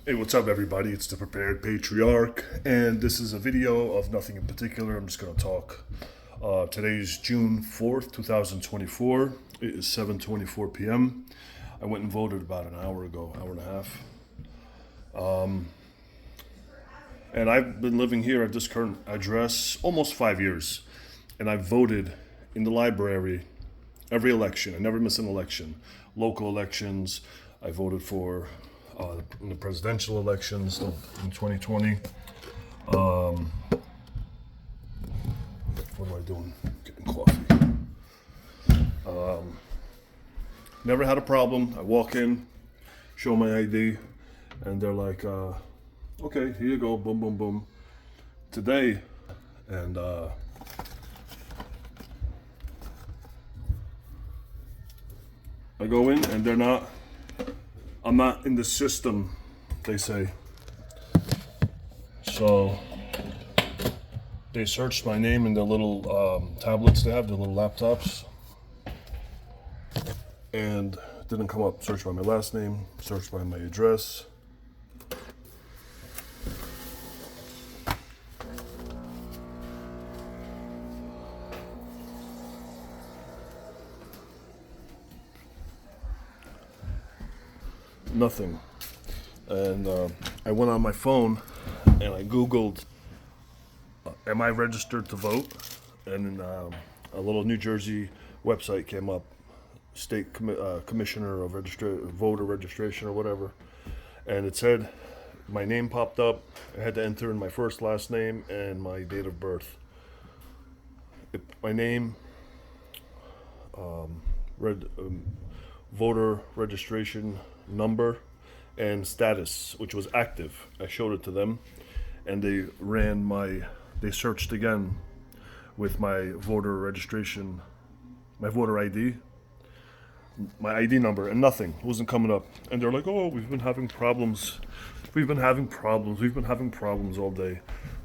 Hey, what's up, everybody? It's the Prepared Patriarch, and this is a video of nothing in particular. I'm just going to talk. Today's June 4th, 2024. It is 7:24 p.m. I went and voted about an hour ago, hour and a half. And I've been living here at this current address almost 5 years. And I voted in the library every election. I never miss an election. Local elections. I voted for in the presidential elections in 2020. What am I doing? Getting coffee. Never had a problem. I walk in, show my ID, and they're like, okay, here you go, boom, boom, boom. Today, and I go in and I'm not in the system, they say. So they searched my name in the little tablets they have, the little laptops, and it didn't come up. Searched by my last name, searched by my address. Nothing. And I went on my phone and I Googled, am I registered to vote? And a little New Jersey website came up, state commissioner of voter registration or whatever. And it said, my name popped up. I had to enter in my first, last name, and my date of birth. My name, voter registration number, and status, which was active. I showed it to them, and they searched again with my voter registration, my voter ID, my ID number, and nothing. It wasn't coming up. And they're like, oh, we've been having problems all day.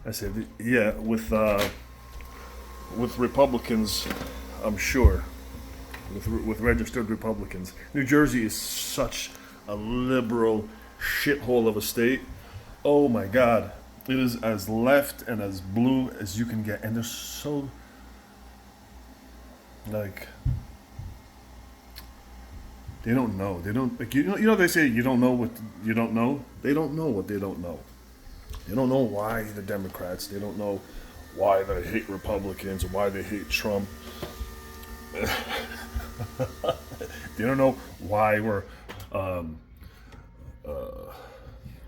I said, yeah, with Republicans, I'm sure. With registered Republicans. New Jersey is such a liberal shithole of a state. Oh my God. It is as left and as blue as you can get. And they're so, like, they don't know. They don't, like, you know, they say you don't know what you don't know? They don't know what they don't know. They don't know why the Democrats, they don't know why they hate Republicans, or why they hate Trump. They don't know why we're,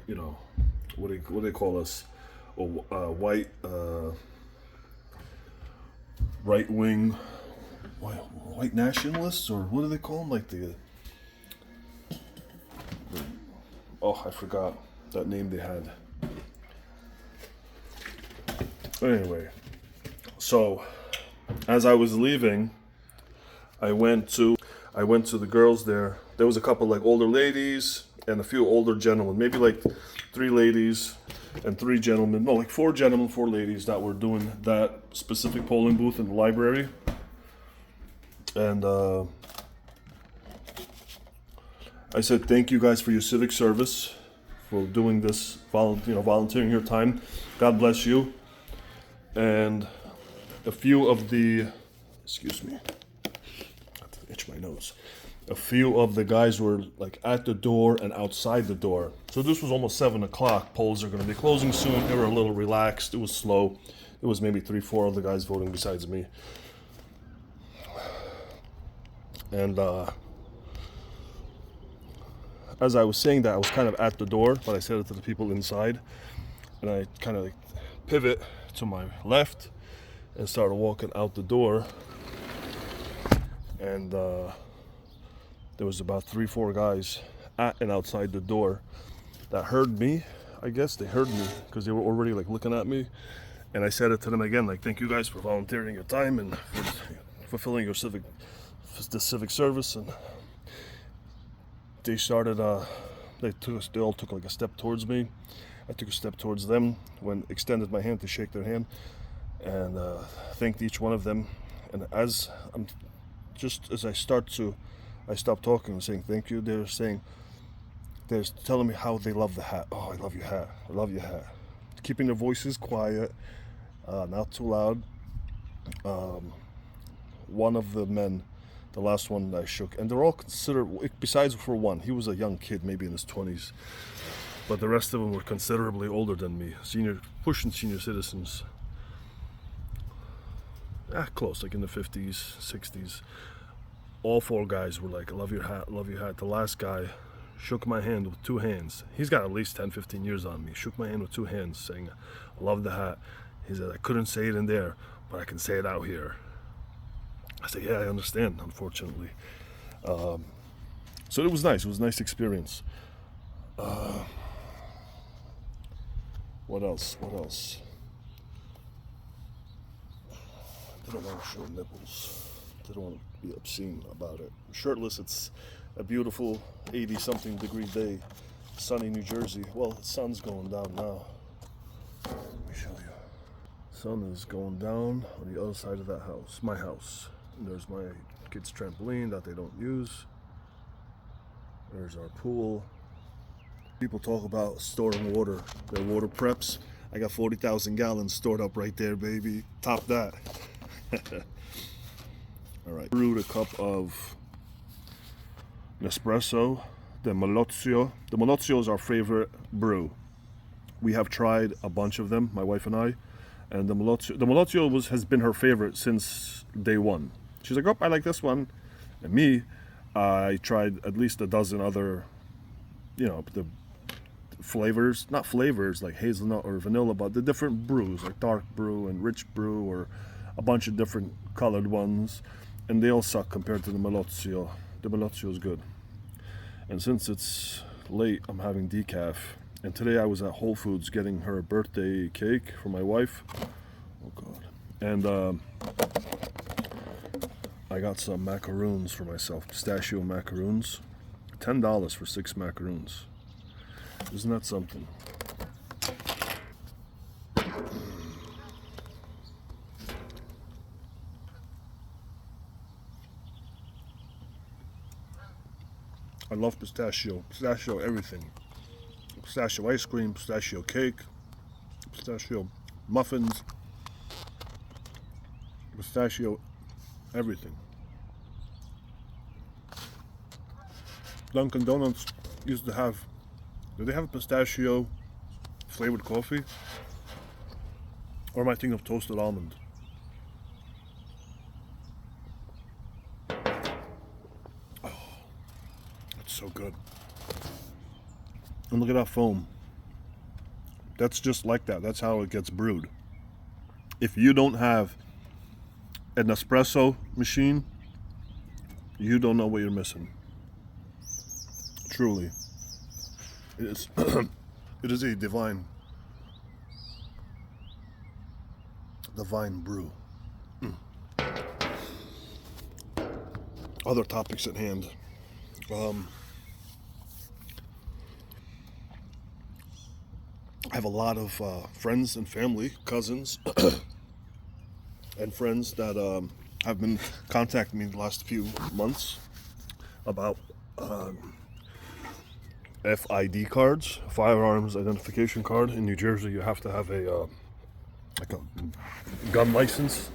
you know, what do they call us? White, right wing, white nationalists, or what do they call them? Like oh, I forgot that name they had. Anyway, so as I was leaving, I went to the girls there. There was a couple like older ladies and a few older gentlemen, maybe like 3 ladies and 3 gentlemen. No, like 4 gentlemen, 4 ladies that were doing that specific polling booth in the library. And I said, thank you guys for your civic service, for doing this, volunteering your time. God bless you. And a few of the, excuse me, itch my nose. A few of the guys were like at the door and outside the door. So this was almost 7 o'clock. Polls are going to be closing soon. They were a little relaxed. It was slow. It was maybe 3, 4 other guys voting besides me. And as I was saying that, I was kind of at the door, but I said it to the people inside. And I kind of like pivot to my left and started walking out the door. And there was about 3, 4 guys at and outside the door that heard me. I guess they heard me because they were already like looking at me. And I said it to them again, like, thank you guys for volunteering your time and for fulfilling your civic service. And they started, they all took like a step towards me. I took a step towards them, extended my hand to shake their hand, and thanked each one of them. And as I stopped talking and saying thank you, they're saying, They're telling me how they love the hat. Oh, I love your hat. I love your hat. Keeping their voices quiet, not too loud. One of the men, the last one I shook, and they're all considered, besides for one, he was a young kid, maybe in his 20s, but the rest of them were considerably older than me, pushing senior citizens. Close, like in the 50s, 60s. All four guys were like, I love your hat, love your hat. The last guy shook my hand with two hands. He's got at least 10, 15 years on me. Shook my hand with two hands, saying, I love the hat. He said, I couldn't say it in there, but I can say it out here. I said, yeah, I understand, unfortunately. So it was nice. It was a nice experience. What else? They don't want to show nipples. They don't want to be obscene about it. Shirtless, it's a beautiful 80-something degree day. Sunny New Jersey. Well, the sun's going down now. Let me show you. Sun is going down on the other side of that house, my house. And there's my kids' trampoline that they don't use. There's our pool. People talk about storing water, their water preps. I got 40,000 gallons stored up right there, baby. Top that. All right. Brewed a cup of Nespresso, the Malozio. The Malozio is our favorite brew. We have tried a bunch of them, my wife and I, and the Malozio has been her favorite since day one. She's like, oh, I like this one. And me, I tried at least a dozen other, the flavors, not flavors like hazelnut or vanilla, but the different brews, like dark brew and rich brew, or a bunch of different colored ones. And they all suck compared to the Malozio. The Malozio is good. And since it's late, I'm having decaf. And today I was at Whole Foods getting her a birthday cake for my wife. Oh God. And I got some macaroons for myself, pistachio macaroons. $10 for 6 macaroons. Isn't that something? I love pistachio everything. Pistachio ice cream, pistachio cake, pistachio muffins, pistachio everything. Dunkin' Donuts used to have, did they have a pistachio flavored coffee? Or am I thinking of toasted almond? Oh, it's so good. And look at that foam. That's just like that. That's how it gets brewed. If you don't have an espresso machine, you don't know what you're missing. Truly. It is it is a divine brew. Other topics at hand. I have a lot of friends and family, cousins, and friends that have been contacting me the last few months about FID cards, firearms identification card. In New Jersey, you have to have a gun license.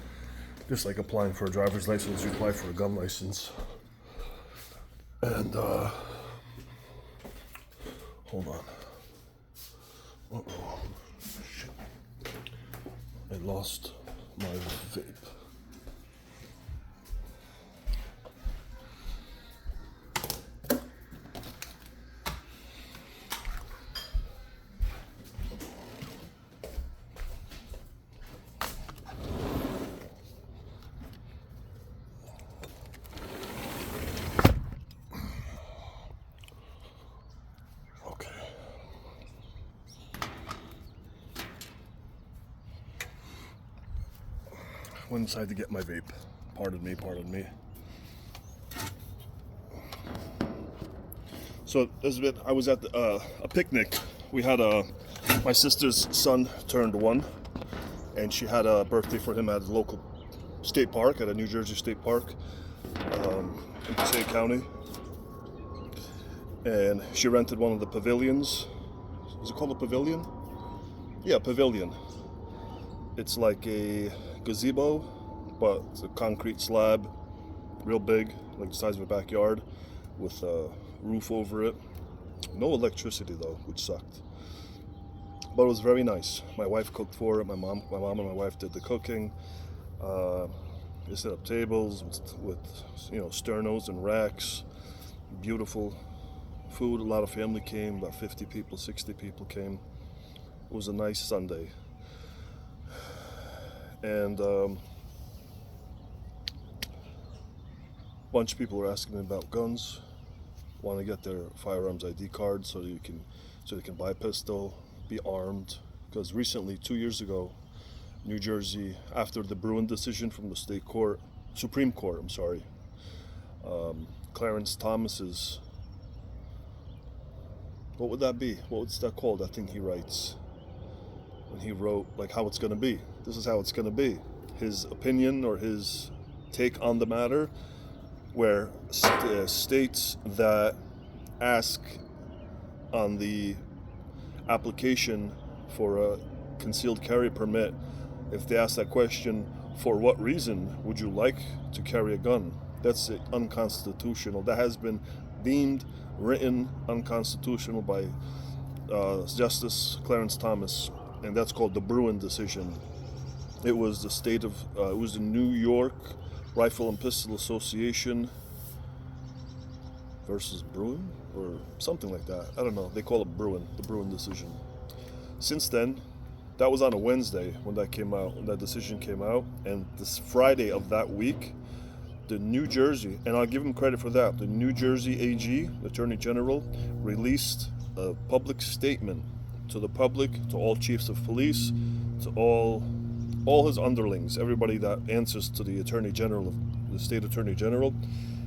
Just like applying for a driver's license, you apply for a gun license. And hold on. Uh-oh. Shit. I lost my vape. Went inside to get my vape. Pardon me. So I was at a picnic. We had my sister's son turned 1, and she had a birthday for him at a local state park, at a New Jersey state park in Passaic County. and she rented one of the pavilions. Is it called a pavilion? Yeah, pavilion. It's like a gazebo, but it's a concrete slab, real big, like the size of a backyard, with a roof over it. No electricity though, which sucked. But it was very nice. My wife cooked for it. My mom and my wife did the cooking. They set up tables with sternos and racks. Beautiful food. A lot of family came. About 50 people, 60 people came. It was a nice Sunday. And a bunch of people were asking me about guns. Want to get their firearms ID card so they can buy a pistol, be armed. Because recently, 2 years ago, New Jersey, after the Bruin decision from the Supreme Court, Clarence Thomas's, what would that be? What's that called? That thing he writes when he wrote like how it's going to be. This is how it's going to be. His opinion or his take on the matter, where states that ask on the application for a concealed carry permit, if they ask that question, for what reason would you like to carry a gun? That's unconstitutional. That has been deemed, written unconstitutional by Justice Clarence Thomas, and that's called the Bruin decision. It was it was the New York Rifle and Pistol Association versus Bruin, or something like that. I don't know. They call it Bruin, the Bruin decision. Since then, that was on a Wednesday when that came out, when that decision came out, and this Friday of that week, the New Jersey, and I'll give him credit for that, the New Jersey AG, Attorney General, released a public statement to the public, to all chiefs of police, to all his underlings, everybody that answers to the Attorney General, of the State Attorney General.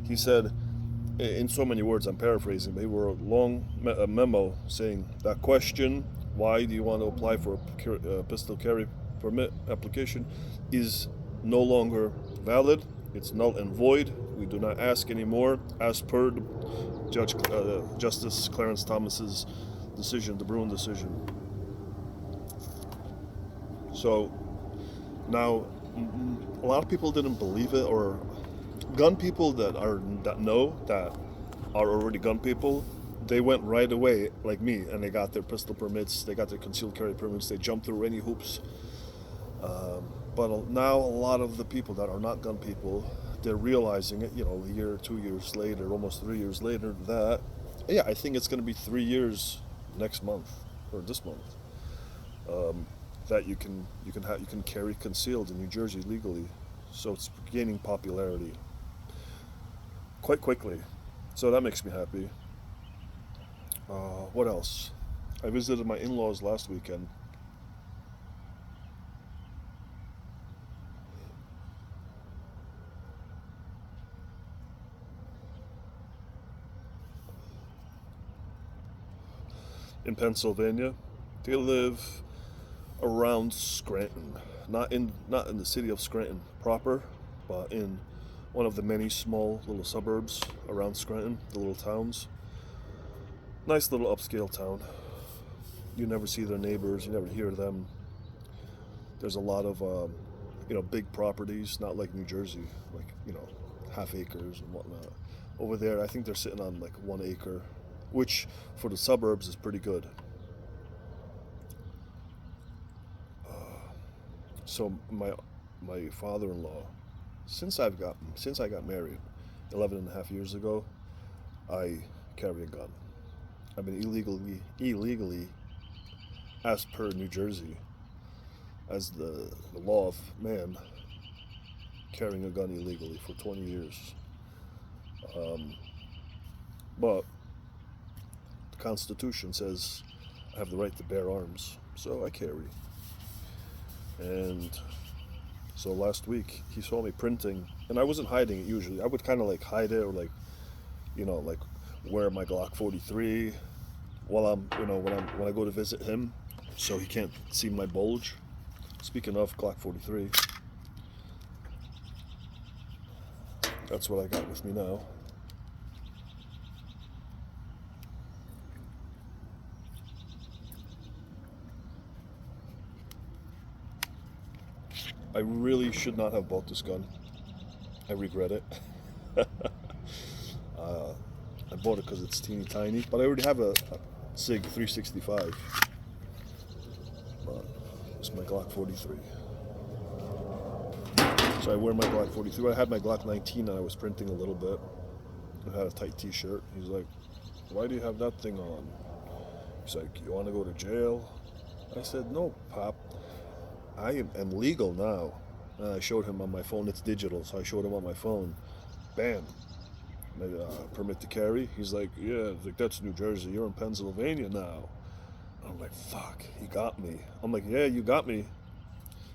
He said, in so many words, I'm paraphrasing, but he wrote a long memo saying that question, why do you want to apply for a pistol carry permit application, is no longer valid. It's null and void. We do not ask anymore, as per Justice Clarence Thomas's decision, the Bruin decision. So now, a lot of people didn't believe it, or gun people that are already gun people, they went right away, like me, and they got their pistol permits, they got their concealed carry permits, they jumped through any hoops. But now a lot of the people that are not gun people, they're realizing it, a year, 2 years later, almost 3 years later, that, yeah, I think it's going to be 3 years next month, or this month, that you can carry concealed in New Jersey legally. So it's gaining popularity quite quickly. So that makes me happy. What else? I visited my in-laws last weekend. In Pennsylvania. They live around Scranton, not in the city of Scranton proper, but in one of the many small little suburbs around Scranton, the little towns. Nice little upscale town. You never see their neighbors, you never hear them. There's a lot of big properties, not like New Jersey, like half acres and whatnot. Over there, I think they're sitting on like 1 acre, which for the suburbs is pretty good. So my father-in-law, since I got married 11 and a half years ago, I carry a gun. I've been illegally, as per New Jersey, as the law of man, carrying a gun illegally for 20 years. But the Constitution says I have the right to bear arms, so I carry. And so last week he saw me printing, and I wasn't hiding it usually. I would kind of like hide it, or like wear my Glock 43 while I'm when I go to visit him, so he can't see my bulge. Speaking of Glock 43, that's what I got with me now. I really should not have bought this gun. I regret it. I bought it because it's teeny tiny, but I already have a SIG 365. But it's my Glock 43. So I wear my Glock 43. I had my Glock 19 and I was printing a little bit. I had a tight t-shirt. He's like, why do you have that thing on? He's like, you want to go to jail? I said, no, Pop. I am legal now. And I showed him on my phone. It's digital, so I showed him on my phone. Bam. Permit to carry. He's like, yeah. Like, that's New Jersey. You're in Pennsylvania now. I'm like, fuck. He got me. I'm like, yeah, you got me.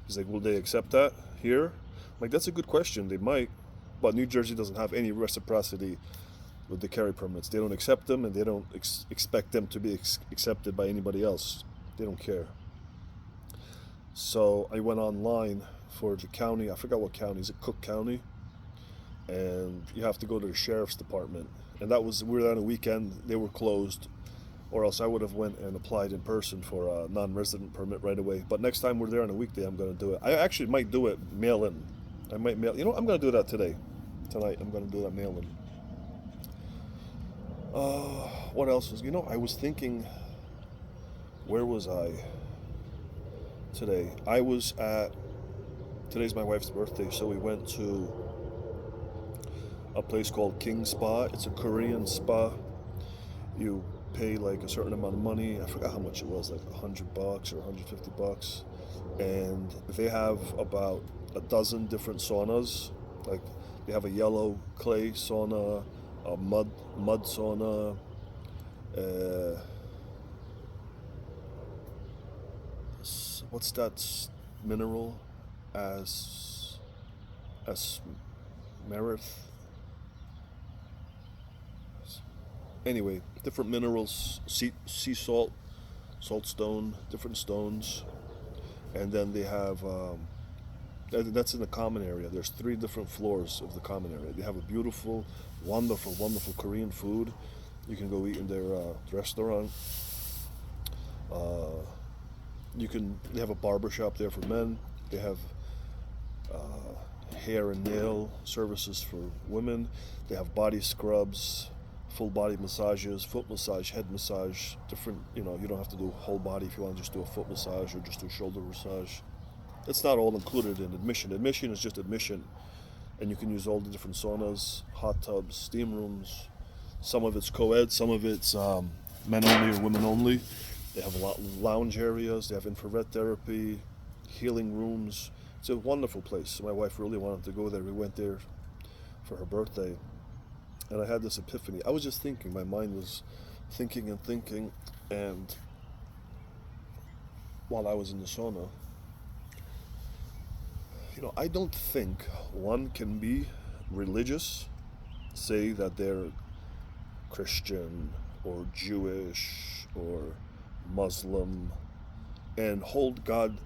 He's like, will they accept that here? I'm like, that's a good question. They might, but New Jersey doesn't have any reciprocity with the carry permits. They don't accept them, and they don't expect them to be accepted by anybody else. They don't care. So I went online for the county. I forgot what county. Is it Cook County? And you have to go to the sheriff's department. And we were there on a weekend. They were closed, or else I would have went and applied in person for a non-resident permit right away. But next time we're there on a weekday, I'm going to do it. I actually might do it mail in. I might mail. You know, I'm going to do that tonight. I'm going to do that mail in. What else was? I was thinking. Where was I today? Today's my wife's birthday, so we went to a place called King Spa. It's a Korean spa. You pay like a certain amount of money. I forgot how much it was, like $100 or $150, and they have about a dozen different saunas. Like they have a yellow clay sauna, a mud sauna. What's that mineral? As Merith. Anyway, different minerals, sea salt, salt stone, different stones, and then they have. That's in the common area. There's 3 different floors of the common area. They have a beautiful, wonderful, wonderful Korean food. You can go eat in their restaurant. They have a barber shop there for men. They have hair and nail services for women. They have body scrubs, full body massages, foot massage, head massage, different, you don't have to do whole body if you want to just do a foot massage or just do shoulder massage. It's not all included in admission. Admission is just admission. And you can use all the different saunas, hot tubs, steam rooms. Some of it's co-ed, some of it's men only or women only. They have a lot of lounge areas. They have infrared therapy, healing rooms. It's a wonderful place. My wife really wanted to go there. We went there for her birthday. And I had this epiphany. I was just thinking. My mind was thinking and thinking. And while I was in the sauna, I don't think one can be religious, say that they're Christian or Jewish or Muslim, and hold God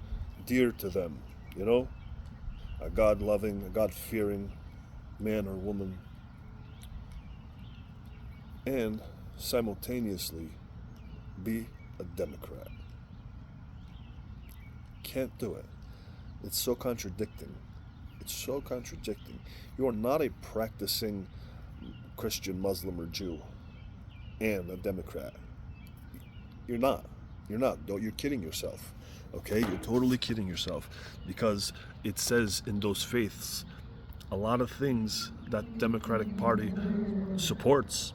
dear to them, a God-loving, a God-fearing man or woman, and simultaneously be a Democrat. Can't do it. It's so contradicting. You are not a practicing Christian, Muslim, or Jew and a Democrat. You're not. You're kidding yourself. Okay? You're totally kidding yourself, because it says in those faiths a lot of things that Democratic Party supports.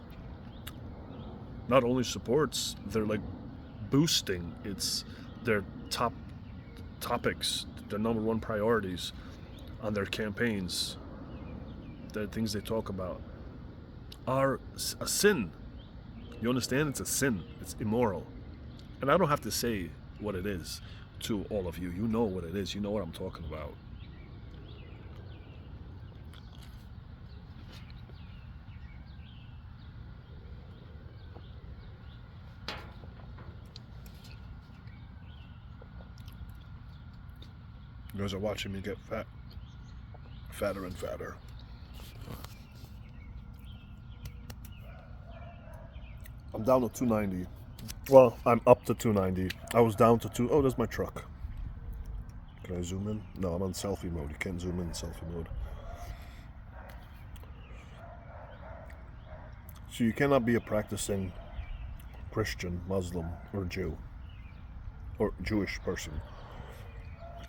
Not only supports, they're like boosting. It's their top topics, their number one priorities on their campaigns. The things they talk about are a sin. You understand? It's a sin. It's immoral. And I don't have to say what it is to all of you. You know what it is. You know what I'm talking about. You guys are watching me get fatter and fatter. I'm down to 290. Well, I'm up to 290. I was down to 2. Oh, there's my truck. Can I zoom in? No, I'm on selfie mode. You can't zoom in selfie mode. So you cannot be a practicing Christian, Muslim, or Jew, or Jewish person,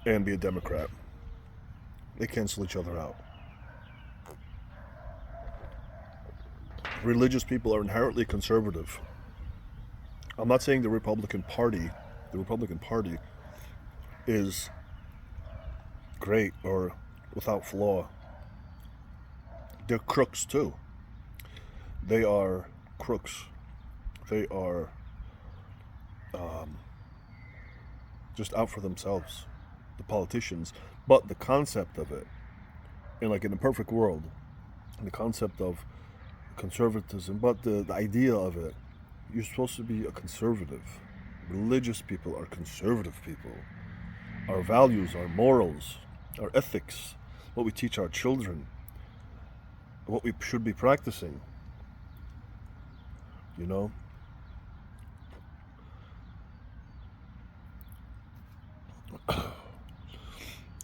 and be a Democrat. They cancel each other out. Religious people are inherently conservative. I'm not saying the Republican Party is great or without flaw. They're crooks too. They are crooks. They are just out for themselves, the politicians. But the concept of it, in a perfect world, the concept of conservatism, but the idea of it, you're supposed to be a conservative. Religious people are conservative people. Our values, our morals, our ethics, what we teach our children, what we should be practicing, you know?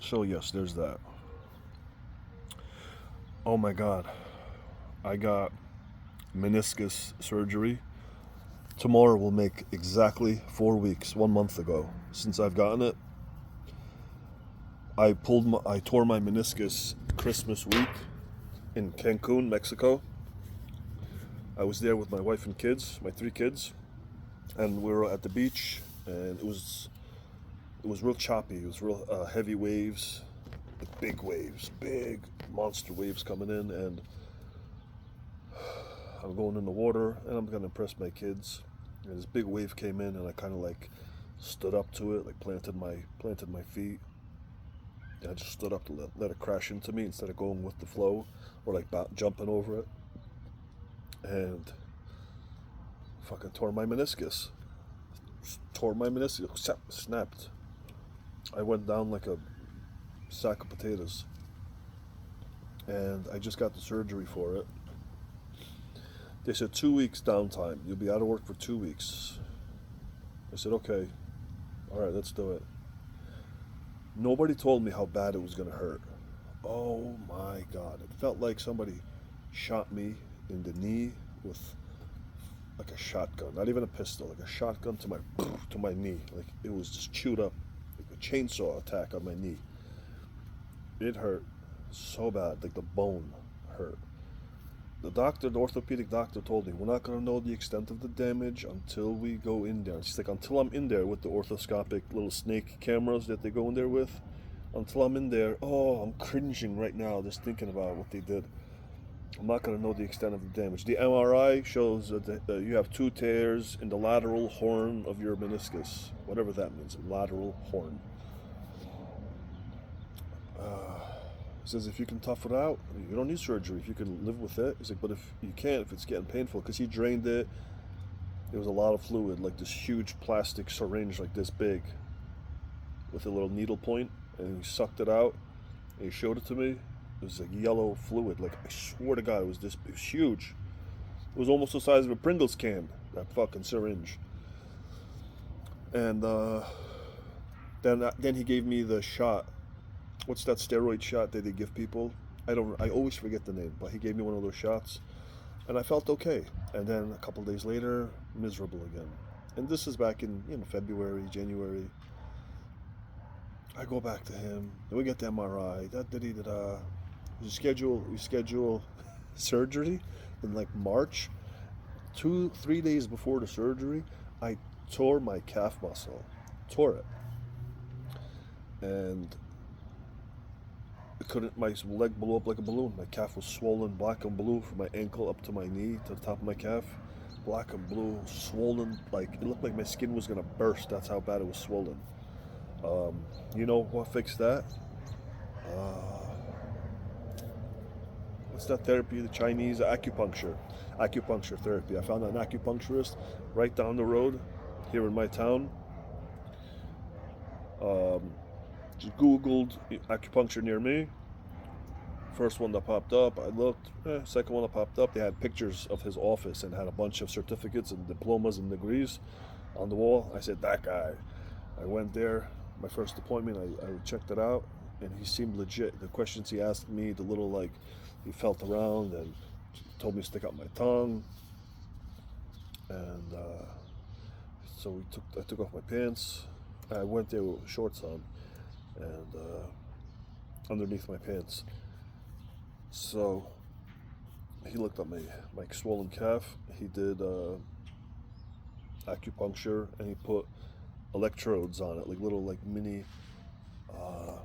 So yes, there's that. Oh my God, I got meniscus surgery. Tomorrow will make exactly 4 weeks, 1 month ago, since I've gotten it. I tore my meniscus Christmas week in Cancun, Mexico. I was there with my wife and kids, my 3 kids, and we were at the beach, and it was real choppy. It was real heavy waves, big waves, big monster waves coming in, and I'm going in the water, and I'm gonna impress my kids. And this big wave came in, and I kind of stood up to it, planted my feet. And I just stood up to let it crash into me instead of going with the flow or jumping over it. And fucking tore my meniscus. Snapped. I went down like a sack of potatoes. And I just got the surgery for it. They said 2 weeks downtime. You'll be out of work for 2 weeks. I said, okay. All right, let's do it. Nobody told me how bad it was going to hurt. Oh my God. It felt like somebody shot me in the knee with like a shotgun. Not even a pistol, like a shotgun to my knee. Like it was just chewed up. Like a chainsaw attack on my knee. It hurt so bad. Like the bone hurt. The orthopedic doctor told me, we're not going to know the extent of the damage until we go in there. She's like, until I'm in there with the orthoscopic little snake cameras that they go in there with, until I'm in there, I'm cringing right now just thinking about what they did. I'm not going to know the extent of the damage. The MRI shows that you have 2 tears in the lateral horn of your meniscus, whatever that means, lateral horn. He says, if you can tough it out, you don't need surgery. If you can live with it. He's like, but if you can't, if it's getting painful, because he drained it, there was a lot of fluid, like this huge plastic syringe like this big with a little needle point, and he sucked it out, and he showed it to me. It was like yellow fluid. Like, I swear to God, it was huge. It was almost the size of a Pringles can, that fucking syringe. And then he gave me the shot. What's that steroid shot that they give people? I always forget the name, but he gave me one of those shots, and I felt okay. And then a couple of days later, miserable again. And this is back in February, January. I go back to him, and we get the MRI. We schedule surgery in March. 2-3 days before the surgery, I tore my calf muscle, tore it, and my leg blew up like a balloon. My calf was swollen, black and blue, from my ankle up to my knee to the top of my calf. Black and blue, swollen, it looked like my skin was gonna burst. That's how bad it was swollen. You know what fixed that? What's that therapy? The Chinese acupuncture therapy. I found an acupuncturist right down the road here in my town. Just Googled acupuncture near me. First one that popped up, I looked. Second one that popped up, they had pictures of his office and had a bunch of certificates and diplomas and degrees on the wall. I said, that guy. I went there. my first appointment, I checked it out, and he seemed legit. The questions he asked me, the little like, he felt around and told me to stick out my tongue, and so I took off my pants. I went there with shorts on, and underneath my pants. So he looked at my swollen calf. He did acupuncture, and he put electrodes on it, like little like mini uh,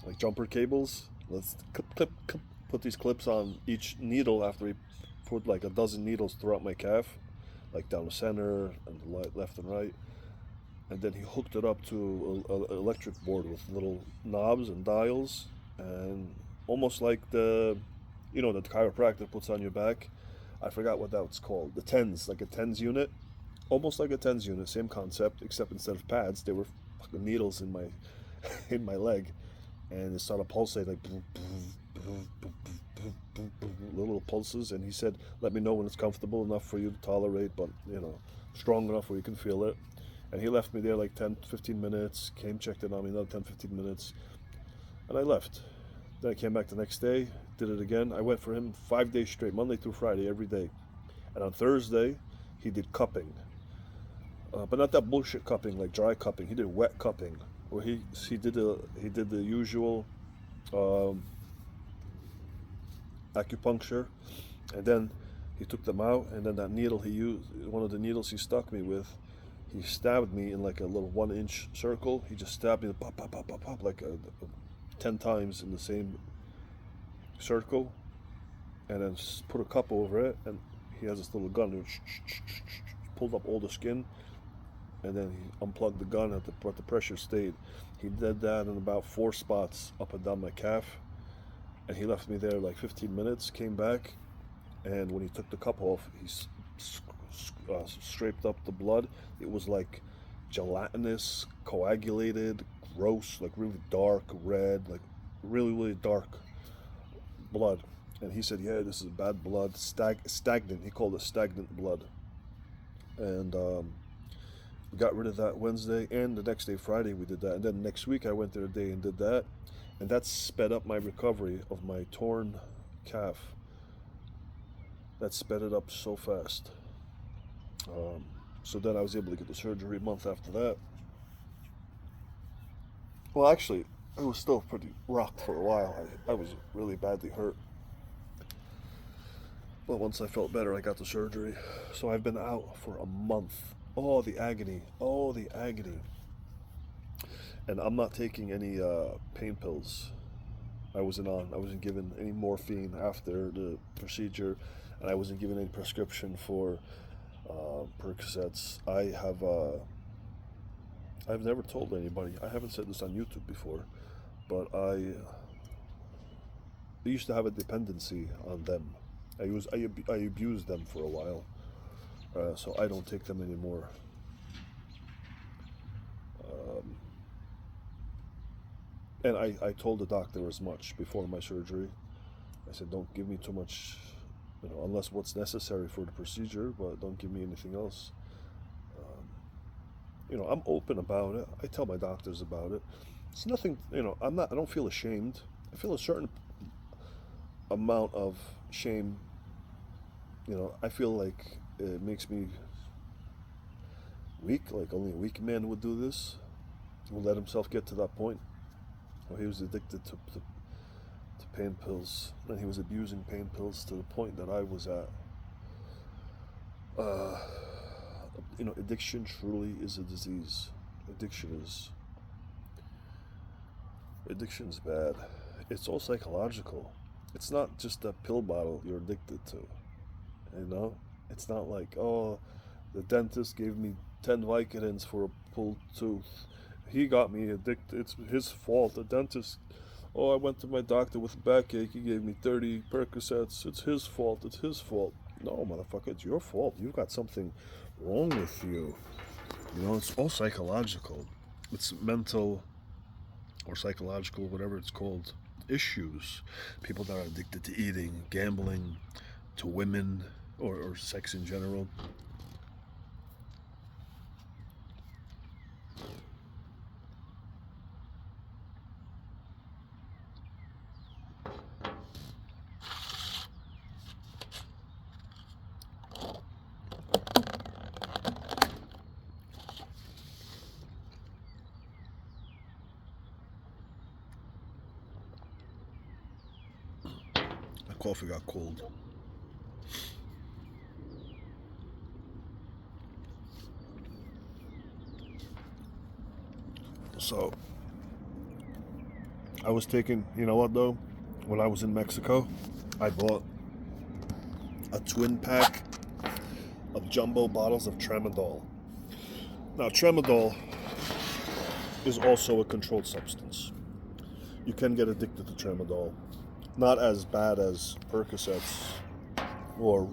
like jumper cables. Let's put these clips on each needle after he put like a dozen needles throughout my calf, like down the center and the left and right. And then he hooked it up to an electric board with little knobs and dials, and almost like the chiropractor puts on your back. I forgot what that's called. The tens, like a tens unit, almost like a tens unit, same concept, except instead of pads, they were fucking needles in my in my leg, and it started pulsating like little pulses. And he said, "Let me know when it's comfortable enough for you to tolerate, but strong enough where you can feel it." And he left me there like 10, 15 minutes, came, checked in on me another 10, 15 minutes, and I left. Then I came back the next day, did it again. I went for him 5 days straight, Monday through Friday, every day. And on Thursday, he did cupping. But not that bullshit cupping, like dry cupping. He did wet cupping, where he did the usual acupuncture, and then he took them out, and then that needle he used, one of the needles he stuck me with, he stabbed me in like a little 1 inch circle. He just stabbed me, pop, pop, pop, pop, pop, like 10 times in the same circle, and then put a cup over it. And he has this little gun, pulled up all the skin, and then he unplugged the gun but the pressure stayed. He did that in about 4 spots up and down my calf, and he left me there like 15 minutes, came back, and when he took the cup off, he scraped up the blood. It was like gelatinous, coagulated, gross, like really dark red, like really, really dark blood. And he said, "Yeah, this is bad blood, stagnant." He called it stagnant blood. And we got rid of that Wednesday, and the next day, Friday, we did that. And then next week, I went there a day and did that, and that sped up my recovery of my torn calf. That sped it up so fast. So then I was able to get the surgery a month after that. Well, actually, I was still pretty rocked for a while. I was really badly hurt. But once I felt better, I got the surgery. So I've been out for a month. Oh, the agony. Oh, the agony. And I'm not taking any pain pills. I wasn't given any morphine after the procedure, and I wasn't given any prescription for Percocets. I've never told anybody. I haven't said this on YouTube before, but I used to have a dependency on them. I abused them for a while, so I don't take them anymore. And I told the doctor as much before my surgery. I said, "Don't give me too much, unless what's necessary for the procedure, but don't give me anything else." I'm open about it. I tell my doctors about it. It's nothing, I don't feel ashamed. I feel a certain amount of shame. I feel like it makes me weak, like only a weak man would do this, would let himself get to that point. He was addicted to pain pills, and he was abusing pain pills to the point that I was at. Addiction truly is a disease. Addiction's bad. It's all psychological. It's not just a pill bottle you're addicted to. It's not like, oh, the dentist gave me 10 Vicodins for a pulled tooth. He got me addicted. It's his fault. The dentist, oh, I went to my doctor with a backache. He gave me 30 Percocets. It's his fault. It's his fault. No, motherfucker, it's your fault. You've got something wrong with you. It's all psychological. It's mental or psychological, whatever it's called, issues. People that are addicted to eating, gambling, to women, or sex in general. Coffee got cold. So I was taking, you know what though? When I was in Mexico, I bought a twin pack of jumbo bottles of tramadol. Now, tramadol is also a controlled substance. You can get addicted to tramadol. Not as bad as Percocets or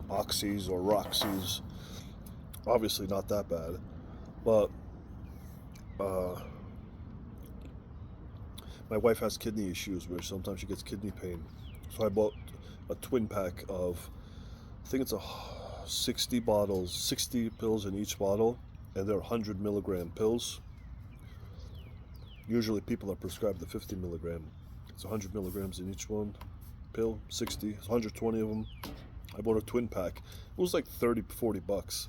Oxys or Roxys. Obviously not that bad. But my wife has kidney issues where sometimes she gets kidney pain. So I bought a twin pack of, I think it's 60 bottles, 60 pills in each bottle, and they're 100 milligram pills. Usually people are prescribed the 50 milligram. It's 100 milligrams in each one pill, 60, it's 120 of them. I bought a twin pack. It was like 30, 40 bucks.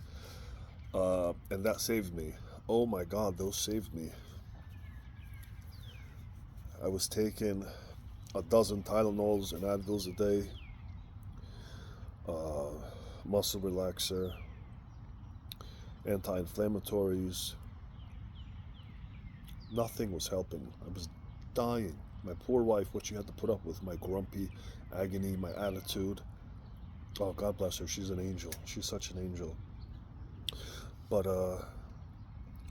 And that saved me. Oh my God, those saved me. I was taking a dozen Tylenols and Advils a day, muscle relaxer, anti-inflammatories. Nothing was helping. I was dying. My poor wife, what she had to put up with, my grumpy agony, my attitude. Oh, God bless her. She's an angel. She's such an angel. But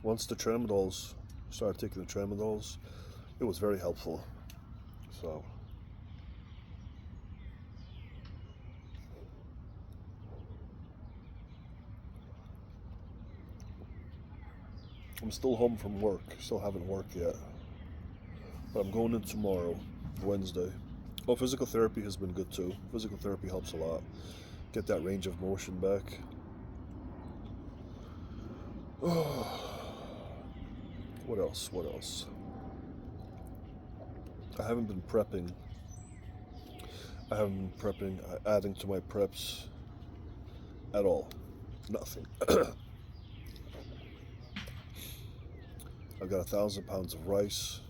once the tramadols, started taking the tramadols, it was very helpful. So I'm still home from work. Still haven't worked yet. But I'm going in tomorrow, Wednesday. Oh, physical therapy has been good too. Physical therapy helps a lot. Get that range of motion back. What else? What else? I haven't been prepping. Adding to my preps at all. Nothing. I've got 1,000 pounds of rice,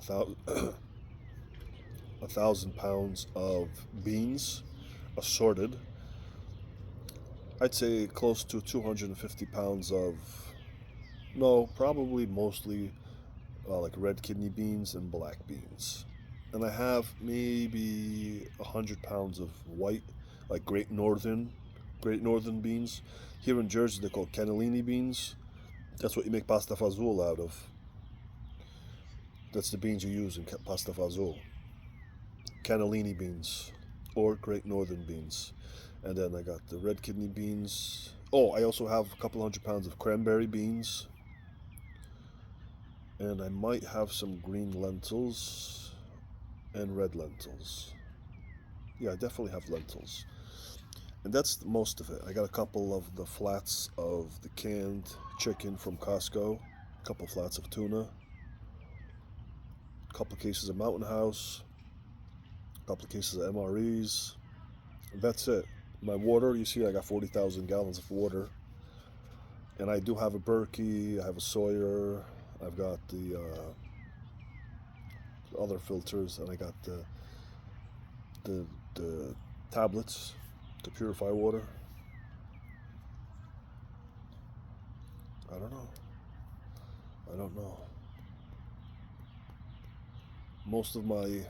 1,000 pounds of beans, assorted. I'd say close to 250 pounds of, no, probably mostly like red kidney beans and black beans. And I have maybe 100 pounds of white, like Great Northern beans. Here in Jersey, they're called cannellini beans. That's what you make pasta fazool out of. That's the beans you use in pasta fazool. Cannellini beans or Great Northern beans. And then I got the red kidney beans. Oh, I also have a couple 100 pounds of cranberry beans. And I might have some green lentils and red lentils. Yeah, I definitely have lentils. And that's most of it. I got a couple of the flats of the canned chicken from Costco, a couple flats of tuna, a couple cases of Mountain House, a couple of cases of MREs. And that's it. My water, you see I got 40,000 gallons of water. And I do have a Berkey, I have a Sawyer, I've got the other filters, and I got the tablets to purify water. I don't know. Most of my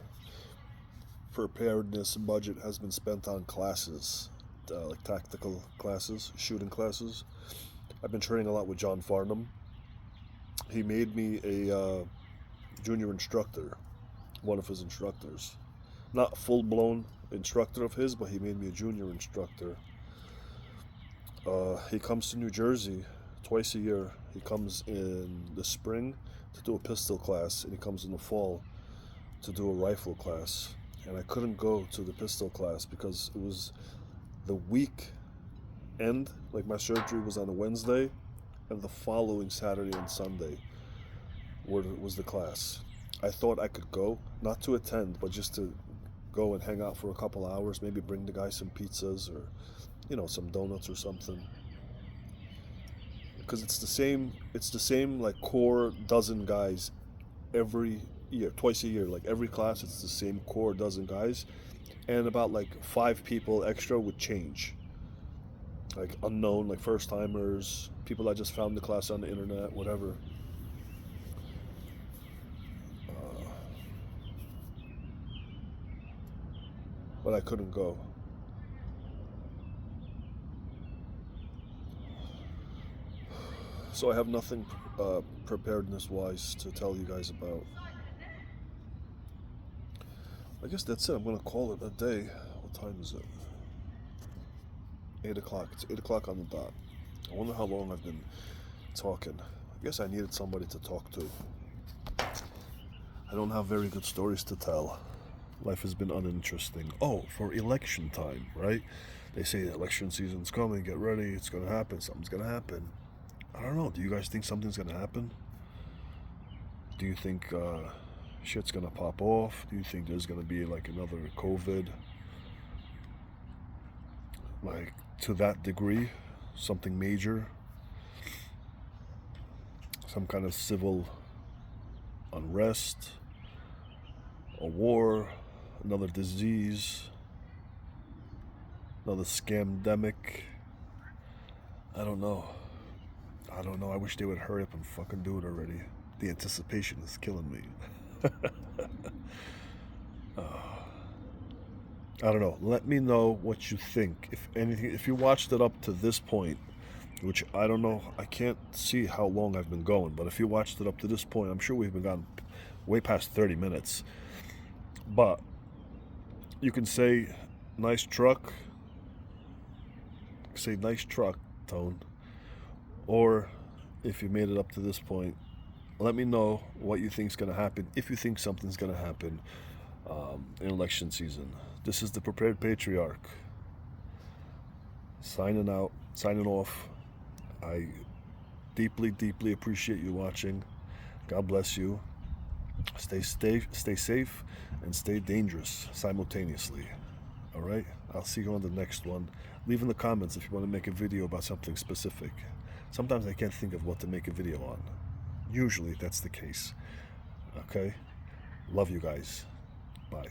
preparedness budget has been spent on classes, like tactical classes, shooting classes. I've been training a lot with John Farnham. He made me a junior instructor, one of his instructors. Not a full-blown instructor of his, but he made me a junior instructor. He comes to New Jersey twice a year. He comes in the spring to do a pistol class, and he comes in the fall to do a rifle class. And I couldn't go to the pistol class because it was the week end, like my surgery was on a Wednesday, and the following Saturday and Sunday was the class. I thought I could go, not to attend, but just to go and hang out for a couple hours, maybe bring the guy some pizzas or, some donuts or something. Because it's the same like core dozen guys every year, twice a year. Like every class, it's the same core dozen guys. and about like 5 people extra would change, like unknown, like first timers, people that just found the class on the internet, whatever. Uh, but I couldn't go. So I have nothing preparedness wise to tell you guys about. I guess that's it. I'm gonna call it a day. What time is it? 8 o'clock. It's 8 o'clock on the dot. I wonder how long I've been talking. I guess I needed somebody to talk to. I don't have very good stories to tell. Life has been uninteresting. Oh, for election time, right? They say the election season's coming, get ready, it's gonna happen, something's gonna happen. I don't know. Do you guys think something's gonna happen? Do you think shit's gonna pop off? Do you think there's gonna be like another COVID? Like to that degree, something major, some kind of civil unrest, a war, another disease, another scamdemic. I don't know. I don't know. I wish they would hurry up and fucking do it already. The anticipation is killing me. I don't know. Let me know what you think. If anything, if you watched it up to this point, which I don't know, I can't see how long I've been going, but if you watched it up to this point, I'm sure we've been gone way past 30 minutes. But you can say, nice truck. Say, nice truck, Tone. Or if you made it up to this point, let me know what you think is going to happen, if you think something's going to happen in election season. This is the Prepared Patriarch. Signing out, signing off. I deeply, deeply appreciate you watching. God bless you. Stay safe, and stay dangerous simultaneously. All right? I'll see you on the next one. Leave in the comments if you want to make a video about something specific. Sometimes I can't think of what to make a video on. Usually that's the case. Okay? Love you guys. Bye.